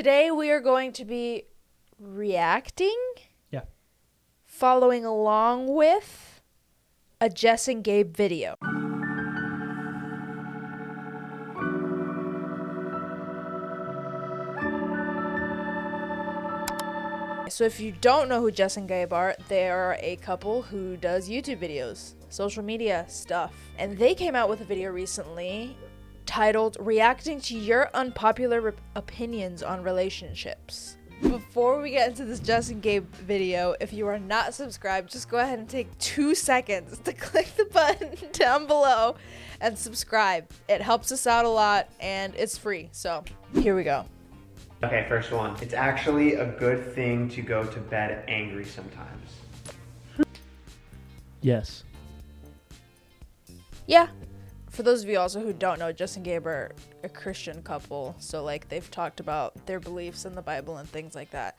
Today we are going to be reacting. Yeah. Following along with a Jess and Gabe video. So if you don't know who Jess and Gabe are, they are a couple who does YouTube videos, social media stuff. And they came out with a video recently titled Reacting to Your Unpopular Opinions on Relationships. Before we get into this Jess and Gabe video, if you are not subscribed, just go ahead and take 2 seconds to click the button down below and subscribe. It helps us out a lot and it's free. So here we go. Okay, first one. It's actually a good thing to go to bed angry sometimes. Yes. Yeah. For those of you also who don't know, Jess and Gabe are a Christian couple. So like they've talked about their beliefs in the Bible and things like that.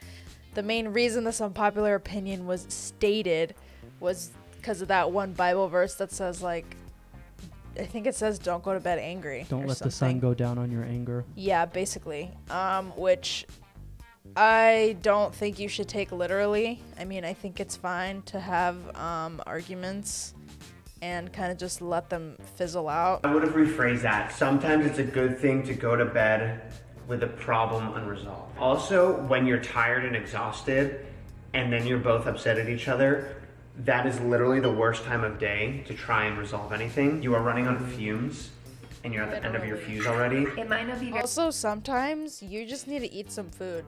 The main reason this unpopular opinion was stated was because of that one Bible verse that says like, I think it says don't go to bed angry. Don't let something. the sun go down on your anger. Yeah, basically. Which I don't think you should take literally. I mean, I think it's fine to have arguments and kind of just let them fizzle out. I would have rephrased that. Sometimes it's a good thing to go to bed with a problem unresolved. Also, when you're tired and exhausted and then you're both upset at each other, that is literally the worst time of day to try and resolve anything. You are running on fumes and you're at the end of your fuse already. It might not be. Also, sometimes you just need to eat some food.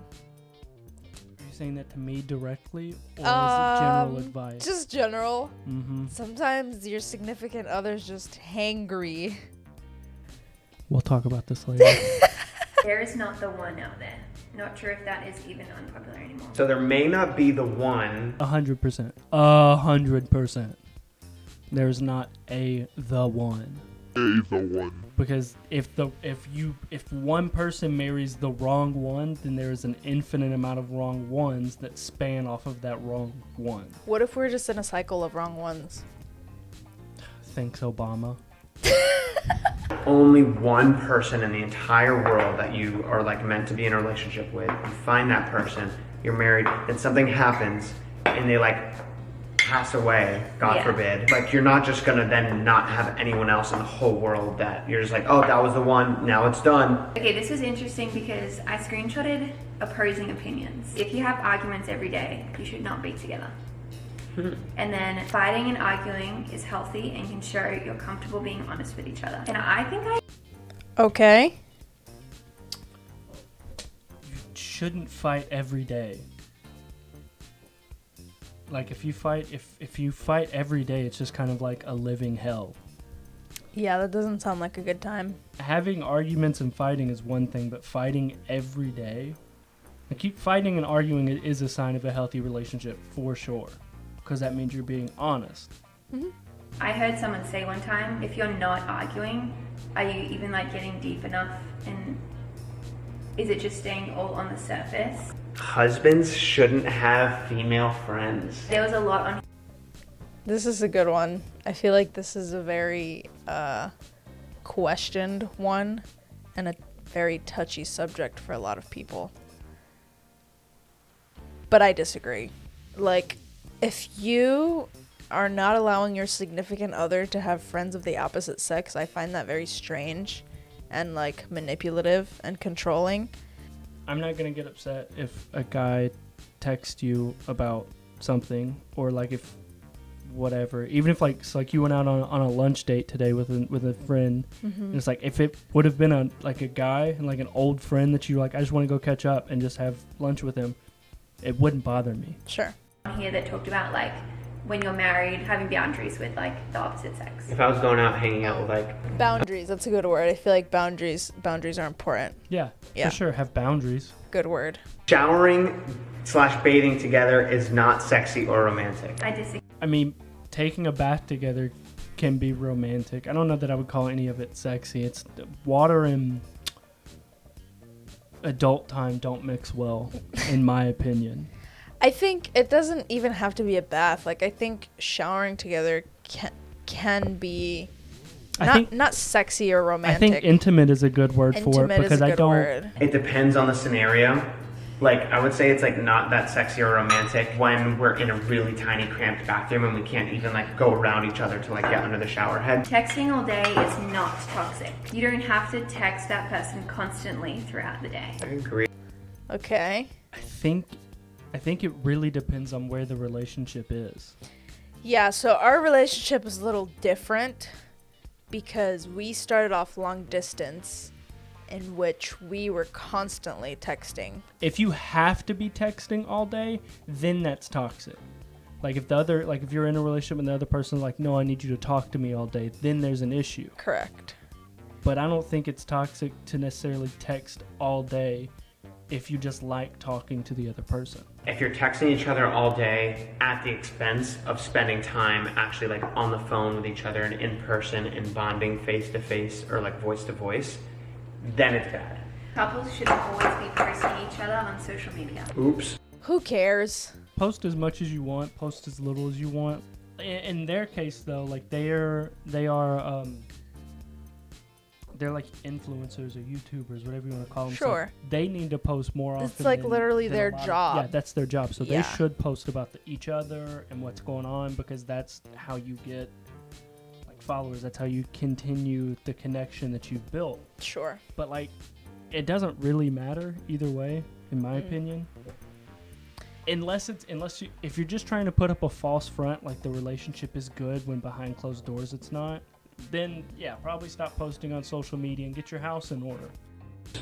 Are you saying that to me directly, or is it general advice? Just general. Mm-hmm. Sometimes your significant other's just hangry. We'll talk about this later. There is not the one out there. Not sure if that is even unpopular anymore. So there may not be the one. 100%. 100%. There's not the one. Because if one person marries the wrong one, then there is an infinite amount of wrong ones that span off of that wrong one. What if we're just in a cycle of wrong ones? Thanks, Obama. Only one person in the entire world that you are like meant to be in a relationship with. You find that person, you're married, and something happens and they like pass away, God forbid. Like you're not just gonna then not have anyone else in the whole world that you're just like, oh, that was the one, now it's done. Okay, this is interesting because I screenshotted opposing opinions. If you have arguments every day, you should not be together. And then fighting and arguing is healthy and can show you're comfortable being honest with each other. And I think Okay. You shouldn't fight every day. Like if you fight every day, it's just kind of like a living hell. Yeah, that doesn't sound like a good time. Having arguments and fighting is one thing, but fighting every day, like keep fighting and arguing is a sign of a healthy relationship for sure. Because that means you're being honest. Mm-hmm. I heard someone say one time, if you're not arguing, are you even like getting deep enough? And is it just staying all on the surface? Husbands shouldn't have female friends. There was a lot on. This is a good one. I feel like this is a very questioned one and a very touchy subject for a lot of people. But I disagree. Like, if you are not allowing your significant other to have friends of the opposite sex, I find that very strange and like manipulative and controlling. I'm not gonna get upset if a guy texts you about something, or like if whatever, even if like it's like you went out on a lunch date today with a friend, and it's like if it would have been a guy and like an old friend that you like, I just want to go catch up and just have lunch with him, it wouldn't bother me. Sure. Here that talked about like when you're married having boundaries with like the opposite sex. If I was going out hanging out with like Boundaries, that's a good word. I feel like boundaries are important. Yeah, Yeah. for sure. Have boundaries. Good word. showering / bathing together is not sexy or romantic. I disagree. I mean, taking a bath together can be romantic. I don't know that I would call any of it sexy. It's water and adult time don't mix well, in my opinion. I think it doesn't even have to be a bath. Like, I think showering together can be Not sexy or romantic. I think intimate is a good word for it because I don't. Word. It depends on the scenario. Like, I would say it's like not that sexy or romantic when we're in a really tiny cramped bathroom and we can't even like go around each other to like get under the shower head. Texting all day is not toxic. You don't have to text that person constantly throughout the day. I agree. Okay. I think it really depends on where the relationship is. Yeah, so our relationship is a little different because we started off long distance in which we were constantly texting. If you have to be texting all day, then that's toxic. Like if you're in a relationship and the other person's like, no, I need you to talk to me all day, then there's an issue. Correct. But I don't think it's toxic to necessarily text all day if you just like talking to the other person. If you're texting each other all day at the expense of spending time actually like on the phone with each other and in person and bonding face to face or like voice to voice, then it's bad. Couples should always be posting each other on social media. Oops. Who cares? Post as much as you want, post as little as you want. In their case though, like they're like influencers or YouTubers, whatever you want to call them. Sure. So they need to post more often. It's like than literally their a lot job. Yeah, that's their job. So Yeah. they should post about each other and what's going on because that's how you get like followers. That's how you continue the connection that you've built. Sure. But like, it doesn't really matter either way, in my opinion. If you're just trying to put up a false front, like the relationship is good when behind closed doors it's not, then yeah, probably stop posting on social media and get your house in order.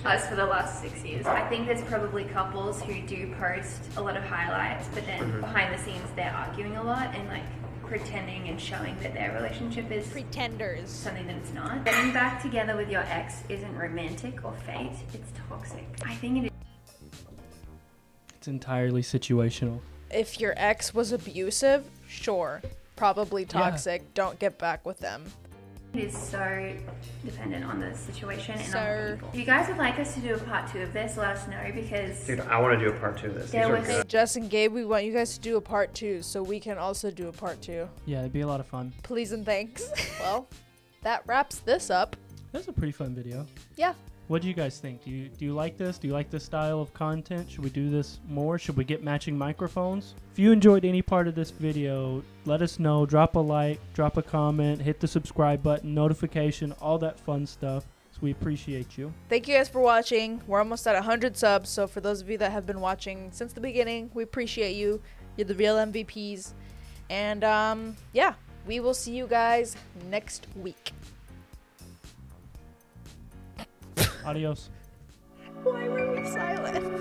As for the last 6 years, I think there's probably couples who do post a lot of highlights, but then behind the scenes they're arguing a lot and like pretending and showing that their relationship is Pretenders. something that it's not. Getting back together with your ex isn't romantic or fate, it's toxic. I think it is. It's entirely situational. If your ex was abusive, sure. Probably toxic. Yeah. Don't get back with them. It is so dependent on the situation and on the people. If you guys would like us to do a part 2 of this, let us know because... Dude, I want to do a part 2 of this. These are good. Jess and Gabe, we want you guys to do a part 2 so we can also do a part 2. Yeah, it'd be a lot of fun. Please and thanks. Well, that wraps this up. That's a pretty fun video. Yeah. What do you guys think? Do you like this? Do you like this style of content? Should we do this more? Should we get matching microphones? If you enjoyed any part of this video, let us know. Drop a like, drop a comment, hit the subscribe button, notification, all that fun stuff. So we appreciate you. Thank you guys for watching. We're almost at 100 subs, so for those of you that have been watching since the beginning, we appreciate you. You're the real MVPs. And yeah, we will see you guys next week. Adios. Why were we silent?